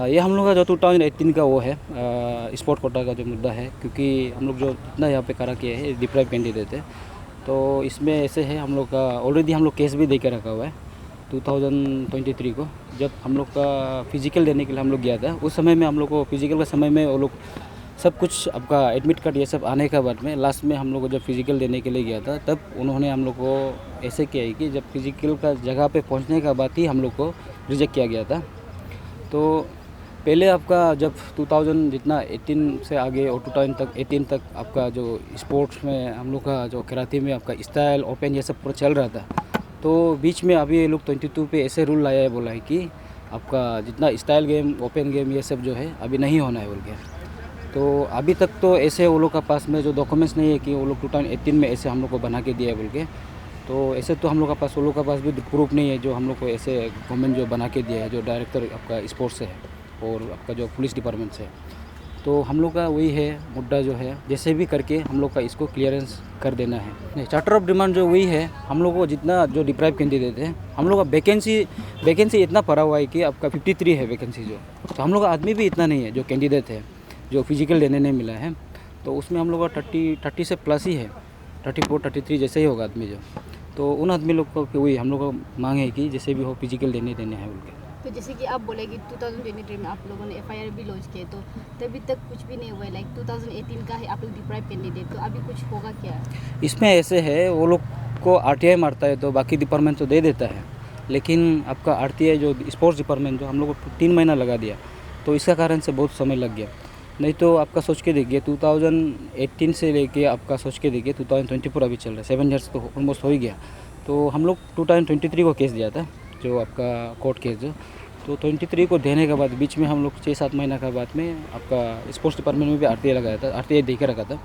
ये हम लोग का जो 2018 का वो है स्पोर्ट कोटा का जो मुद्दा है, क्योंकि हम लोग जो इतना यहाँ पे करा किए हैं डिप्राइव कैंडिडेट है, तो इसमें ऐसे है हम लोग का ऑलरेडी हम लोग केस भी दे के रखा हुआ है 2023 को। जब हम लोग का फिजिकल देने के लिए हम लोग गया था, उस समय में हम लोग को फिजिकल का समय में वो लोग सब कुछ आपका एडमिट कार्ड ये सब आने के बाद में लास्ट में हम लोग को जब फिजिकल देने के लिए गया था, तब उन्होंने हम लोग को ऐसे किया है कि जब फिजिकल का जगह पे पहुंचने के बाद ही हम लोग को रिजेक्ट किया गया था। तो पहले आपका जब 2000 जितना 18 से आगे और 2018 तक आपका जो स्पोर्ट्स में हम लोग का जो कराटे में आपका स्टाइल ओपन ये सब पूरा चल रहा था, तो बीच में अभी ये लोग 22 पे ऐसे रूल लाया है, बोला है कि आपका जितना स्टाइल गेम ओपन गेम ये सब जो है अभी नहीं होना है बोल के। तो अभी तक तो ऐसे वो लोग का पास में जो डॉक्यूमेंट्स नहीं है कि वो लोग 2018 में ऐसे हम लोग को बना के दिया है बोल के। तो ऐसे तो हम लोग का पास वो लोग का पास भी प्रूफ नहीं है जो हम लोग को ऐसे गवर्नमेंट जो बना के दिया है, जो डायरेक्टर आपका स्पोर्ट्स से है और आपका जो पुलिस डिपार्टमेंट से। तो हम लोग का वही है मुद्दा जो है, जैसे भी करके हम लोग का इसको क्लियरेंस कर देना है। नहीं, चार्टर ऑफ डिमांड जो वही है, हम लोग को जितना जो डिप्राइव कैंडिडेट है हम लोग का वैकेंसी इतना पड़ा हुआ है कि आपका 53 है वैकेंसी जो। तो हम लोग का आदमी भी इतना नहीं है जो कैंडिडेट है, जो फिजिकल देने नहीं मिला है, तो उसमें हम लोग का 30 से प्लस ही है, 34 33 जैसे ही होगा आदमी जो। तो उन आदमी लोग को वही हम लोग को मांग है कि जैसे भी हो फिजिकल देने हैं बोल के। तो जैसे कि आप बोले कि 2023 में आप लोगों ने एफआईआर भी लॉन्च किए, तो तभी तक कुछ भी नहीं हुआ है। लाइक 2018 का है आप लोग डिप्राइव कैंडिडेट, तो अभी कुछ होगा क्या? इसमें ऐसे है, वो लोग को आरटीआई मारता है तो बाकी डिपार्टमेंट तो दे देता है, लेकिन आपका आरटीआई जो स्पोर्ट्स डिपार्टमेंट जो हम लोग को 3 महीना लगा दिया, तो इसका कारण से बहुत समय लग गया। नहीं तो आपका सोच के देखिए 2018 से लेके आपका सोच के देखिए 2024 अभी चल रहा है, 7 ईयर्स तो ऑलमोस्ट हो ही गया। तो हम लोग 2023 को केस दिया था, जो आपका कोर्ट केस जो, तो 23 को देने के बाद बीच में हम लोग 6-7 महीना के बाद में आपका स्पोर्ट्स डिपार्टमेंट में भी आरटीआई लगाया था, आरटीआई दे के रखा था।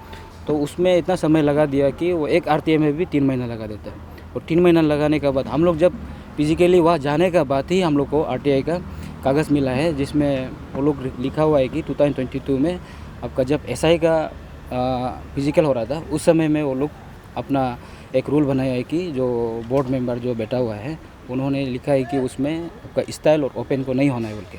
तो उसमें इतना समय लगा दिया कि वो एक आरटीआई में भी 3 महीना लगा देता है। और 3 महीना लगाने के बाद हम लोग जब फिजिकली वहाँ जाने के बाद ही हम लोग को आरटीआई का कागज़ मिला है, जिसमें वो लोग लिखा हुआ है कि 2022 में आपका जब एसआई का फिजिकल हो रहा था, उस समय में वो लोग अपना एक रूल बनाया है कि जो बोर्ड मेंबर जो बैठा हुआ है उन्होंने लिखा है कि उसमें आपका स्टाइल और ओपन को नहीं होना है बोल के।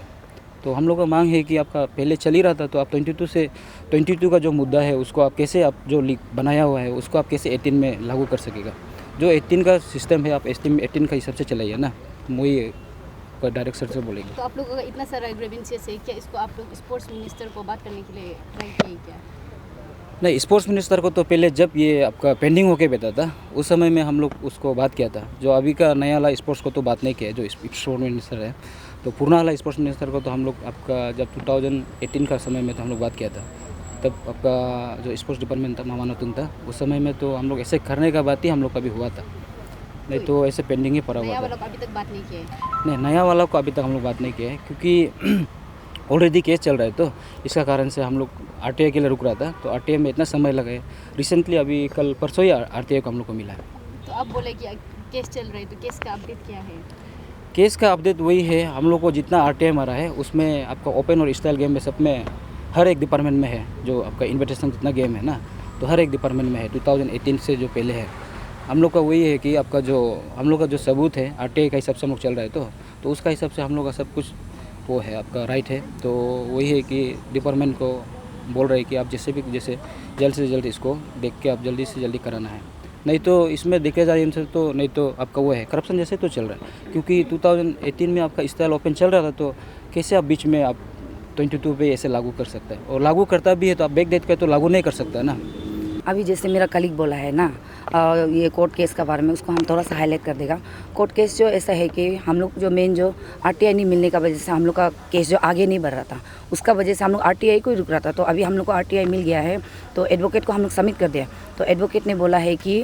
तो हम लोग का मांग है कि आपका पहले चल ही रहा था, तो आप 22 का जो मुद्दा है उसको आप कैसे आप जो बनाया हुआ है उसको आप कैसे 18 में लागू कर सकेगा। जो 18 का सिस्टम है आप 18 का हिसाब से चलाइए ना, वही डायरेक्टर से बोलेंगे। तो आप लोगों का इतना सारा ग्रीवेंसेस है, क्या इसको आप लोग स्पोर्ट्स मिनिस्टर को बात करने के लिए ट्राई किए क्या? नहीं, स्पोर्ट्स मिनिस्टर को तो पहले जब ये आपका पेंडिंग होके बैठा था उस समय में हम लोग उसको बात किया था। जो अभी का नया वाला स्पोर्ट्स को तो बात नहीं किया, जो स्पोर्ट्स मिनिस्टर है, तो पुराना वाला स्पोर्ट्स मिनिस्टर को तो हम लोग आपका जब 2018 का समय में तो हम लोग बात किया था। तब आपका जो स्पोर्ट्स डिपार्टमेंट था मामा नतुन था, उस समय में तो हम लोग ऐसे करने का बात ही हम लोग का भी हुआ था, नहीं तो ऐसे पेंडिंग ही पड़ा हुआ था। नया वाला को अभी तक बात नहीं किया है? नहीं, नया वाला को अभी तक हम लोग बात नहीं किया है, क्योंकि ऑलरेडी केस चल रहा है, तो इसका कारण से हम लोग आरटीआई के लिए रुक रहा था। तो आरटीआई में इतना समय लगा है, रिसेंटली अभी कल परसों ही आरटीआई को हम लोग को मिला है। तो आप बोले कि केस चल रहा है, तो केस का अपडेट क्या है? केस का अपडेट वही है, हम लोग को जितना आरटीआई मारा है उसमें आपका ओपन और स्टाइल गेम में सब में हर एक डिपार्टमेंट में है। जो आपका इन्विटेशन जितना गेम है ना, तो हर एक डिपार्टमेंट में है 2018 से जो पहले है। हम लोग का वही है कि आपका जो हम लोग का जो सबूत है आरटीआई का हिसाब से हम लोग चल रहा है, तो उसका हिसाब से हम लोग का सब कुछ वो है, आपका राइट है। तो वही है कि डिपार्टमेंट को बोल रहे हैं कि आप जैसे जल्द से जल्द इसको देख के आप जल्दी से जल्दी कराना है, नहीं तो इसमें देखा जाए इनसे तो नहीं तो आपका वो है करप्शन जैसे तो चल रहा है। क्योंकि 2018 में आपका स्टाइल ओपन चल रहा था, तो कैसे आप बीच में आप 22 पे ऐसे लागू कर सकता है, और लागू करता भी है तो आप बैक डेट का तो लागू नहीं कर सकता ना। अभी जैसे मेरा कलीग बोला है ना ये कोर्ट केस का बारे में, उसको हम थोड़ा सा हाईलाइट कर देगा। कोर्ट केस जो ऐसा है कि हम लोग जो मेन जो आरटीआई नहीं मिलने का वजह से हम लोग का केस जो आगे नहीं बढ़ रहा था, उसका वजह से हम लोग आरटीआई को ही रुक रहा था। तो अभी हम लोग को आरटीआई मिल गया है, तो एडवोकेट को हम लोग सबमिट कर दिया। तो एडवोकेट ने बोला है कि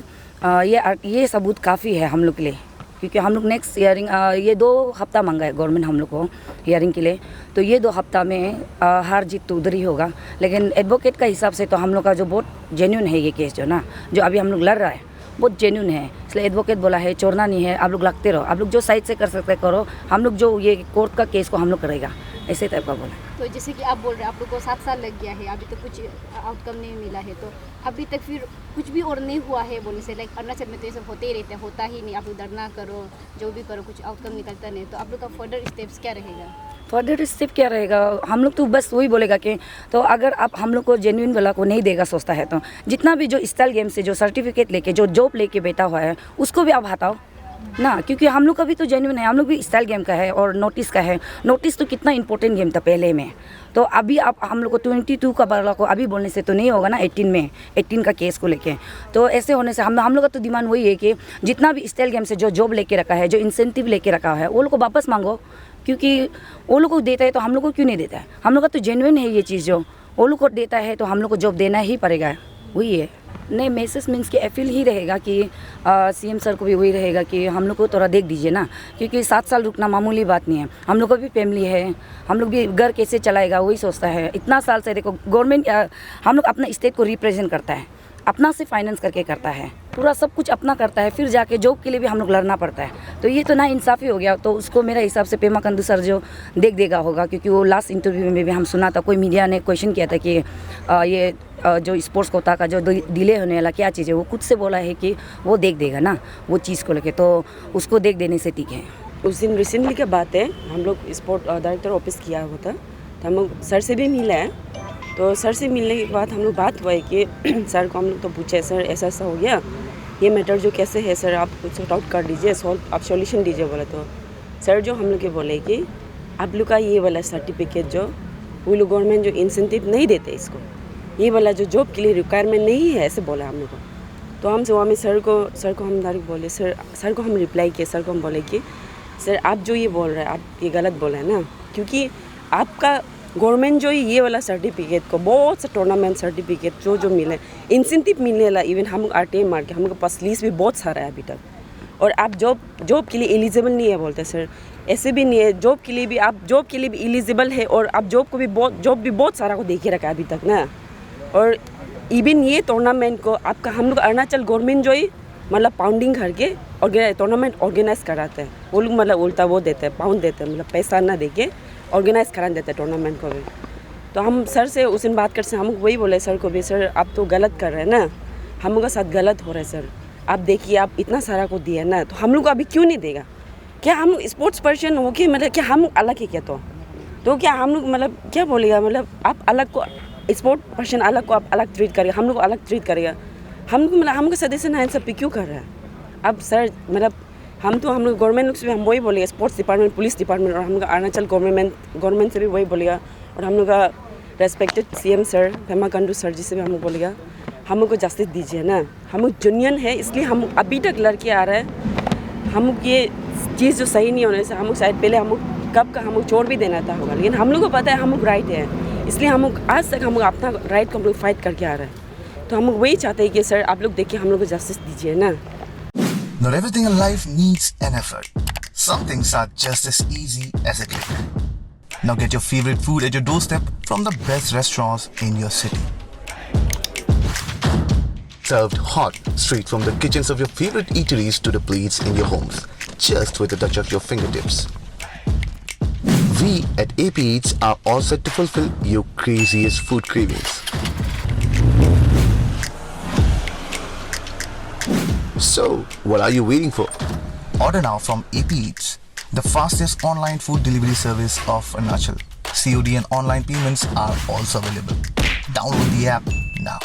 ये सबूत काफ़ी है हम लोग के लिए, क्योंकि हम लोग नेक्स्ट हियरिंग ये 2 हफ्ता मांगा है गवर्नमेंट हम लोग को हियरिंग के लिए। तो ये 2 हफ्ता में हार जीत तो उधर ही होगा, लेकिन एडवोकेट का हिसाब से तो हम लोग का जो बहुत जेन्यून है ये केस जो ना, जो अभी हम लोग लड़ रहा है बहुत जेन्यून है। इसलिए एडवोकेट बोला है छोड़ना नहीं है, आप लोग लगते रहो, आप लोग जो साइड से कर सकते करो, हम लोग जो ये कोर्ट का केस को हम लोग करेगा, ऐसे टाइप का बोला। तो जैसे कि आप बोल रहे हैं आप लोग को 7 साल लग गया है, अभी तक कुछ आउटकम नहीं मिला है, तो अभी तक फिर कुछ भी और नहीं हुआ है बोलने से, लाइक अरुणाचल में तो ये सब होते ही रहते हैं, होता ही नहीं, आप लोग धरना करो जो भी करो कुछ आउटकम निकलता नहीं, तो आप लोग का फर्दर स्टेप्स क्या रहेगा? फर्दर स्टेप क्या रहेगा, हम लोग तो बस वही बोलेगा कि तो अगर आप हम लोग को जेन्युइन वाला को नहीं देगा सोचता है तो जितना भी जो स्टाइल गेम से जो सर्टिफिकेट लेके जो जॉब लेके बैठा हुआ है उसको भी आप हटाओ ना, क्योंकि हम लोग का भी तो जेन्युइन है, हम लोग भी स्टाइल गेम का है और नोटिस का है। नोटिस तो कितना इंपॉर्टेंट गेम था पहले में, तो अभी आप हम लोग को 22 का वाला को अभी बोलने से तो नहीं होगा ना। 18 का केस को लेके तो ऐसे होने से हम लोग का तो डिमांड वही है कि जितना भी स्टाइल गेम से जो जॉब लेके रखा है, जो इंसेंटिव लेके रखा है, वो लोग को वापस मांगो, क्योंकि वो लोग को देता है तो हम लोग को क्यों नहीं देता है। हम लोग का तो जेन्युइन है ये चीज़, जो वो लोग को देता है तो हम लोग को जॉब देना ही पड़ेगा, वही है। नहीं, मैसेज मीन्स कि अपील ही रहेगा कि सीएम सर को भी वही रहेगा कि हम लोग को थोड़ा देख दीजिए ना, क्योंकि 7 साल रुकना मामूली बात नहीं है। हम लोग का भी फैमिली है, हम लोग भी घर कैसे चलाएगा वही सोचता है। इतना साल से देखो गवर्नमेंट हम लोग अपना स्टेट को रिप्रेजेंट करता है, अपना से फाइनेंस करके करता है, पूरा सब कुछ अपना करता है, फिर जाके जॉब के लिए भी हम लोग लड़ना पड़ता है। तो ये तो ना इंसाफ़ी हो गया। तो उसको मेरे हिसाब से पेमा खांडू सर जो देख देगा होगा, क्योंकि वो लास्ट इंटरव्यू में भी हम सुना था, कोई मीडिया ने क्वेश्चन किया था कि ये जो स्पोर्ट्स कोटा का जो डिले होने वाला क्या चीज़ है, वो खुद से बोला है कि वो देख देगा ना वो चीज़ को लेके, तो उसको देख देने से ठीक है। उस दिन रिसेंटली की बात है, हम लोग स्पोर्ट डायरेक्टर ऑफिस किया हुआ था, तो हम लोग सर से भी मिले हैं। तो सर से मिलने के बाद हम लोग बात हुआ है कि सर को हम लोग तो पूछे, सर ऐसा ऐसा हो गया, ये मैटर जो कैसे है सर, आप कुछ सॉर्ट आउट कर दीजिए, आप सॉल्यूशन दीजिए बोले। तो सर जो हम लोग के बोले कि आप लोग का ये वाला सर्टिफिकेट जो वो लोग गवर्नमेंट जो इंसेंटिव नहीं देते इसको, ये वाला जो जॉब के लिए रिक्वायरमेंट नहीं है, ऐसे बोला हम लोग को। तो हम वहाँ में सर को हम डायरेक्ट बोले, सर को हम रिप्लाई किए, सर को हम बोले कि सर आप जो ये बोल रहे हैं आप ये गलत बोल रहे हैं ना, क्योंकि आपका गवर्नमेंट जो ये वाला सर्टिफिकेट को बहुत सा टूर्नामेंट सर्टिफिकेट जो मिले इंसेंटिव मिलने वाला, इवन हम RTI मार के हम लोग के पास लिस्ट भी बहुत सारा है अभी तक, और आप जॉब के लिए एलिजिबल नहीं है बोलते सर। ऐसे भी नहीं है, जॉब के लिए भी आप जॉब के लिए भी एलिजिबल है, और आप जॉब भी बहुत सारा को देखे रखा है अभी तक ना। और इवन ये टूर्नामेंट को आपका हम लोग अरुणाचल गवर्नमेंट जो ही मतलब पाउंडिंग करके और टूर्नामेंट ऑर्गेनाइज कराते हैं, वो लोग मतलब उल्टा वो देते हैं, पाउंड देते हैं, मतलब पैसा ना दे के ऑर्गेनाइज करा देते हैं टूर्नामेंट को भी। तो हम सर से उस दिन बात करते हम वही बोले सर को भी, सर आप तो गलत कर रहे हैं ना, हम लोग के साथ गलत हो रहा है सर, आप देखिए आप इतना सारा को दिया ना, तो हम लोग को अभी क्यों नहीं देगा? क्या हम स्पोर्ट्स पर्सन हो के मतलब क्या हम अलग है क्या? तो क्या हम लोग मतलब क्या बोलेगा, मतलब आप अलग को स्पोर्ट पर्सन अलग को आप अलग ट्रीट करेगा, हम लोग को अलग ट्रीट करेगा, हम लोग मतलब हम सदस्य ना सब पे क्यों कर रहा है? अब सर मतलब हम लोग गवर्नमेंट से भी हम वही बोलेगा, स्पोर्ट्स डिपार्टमेंट, पुलिस डिपार्टमेंट, और हम लोग अरुणाचल गवर्नमेंट से भी वही बोलेगा, और हम लोग का respected CM sir Pema Khandu sir ji से भी हम लोग बोलेगा, हम लोग को जस्टिस दीजिए ना। हम लोग यूनियन है, इसलिए हम अभी तक लड़के आ रहे हैं। हम लोग ये चीज़ जो सही नहीं होने से हम लोग शायद पहले हम लोग कब का हम लोग छोड़ भी देना था होगा, लेकिन हम लोग को पता है हम लोग राइट है, इसलिए हम लोग आज तक हम लोग अपना राइट को हम लोग फाइट करके आ रहे हैं। तो हम लोग वही चाहते हैं कि सर आप लोग देखिए हम लोग को जस्टिस दीजिए ना। Not everything in life needs an effort. Some things are just as easy as a click. Now get your favorite food at your doorstep from the best restaurants in your city. Served hot, straight from the kitchens of your favorite eateries to the plates in your homes, just with a touch of your fingertips. We at AP Eats are all set to fulfill your craziest food cravings. So, what are you waiting for? Order now from AP Eats, the fastest online food delivery service of Arunachal. COD and online payments are also available. Download the app now.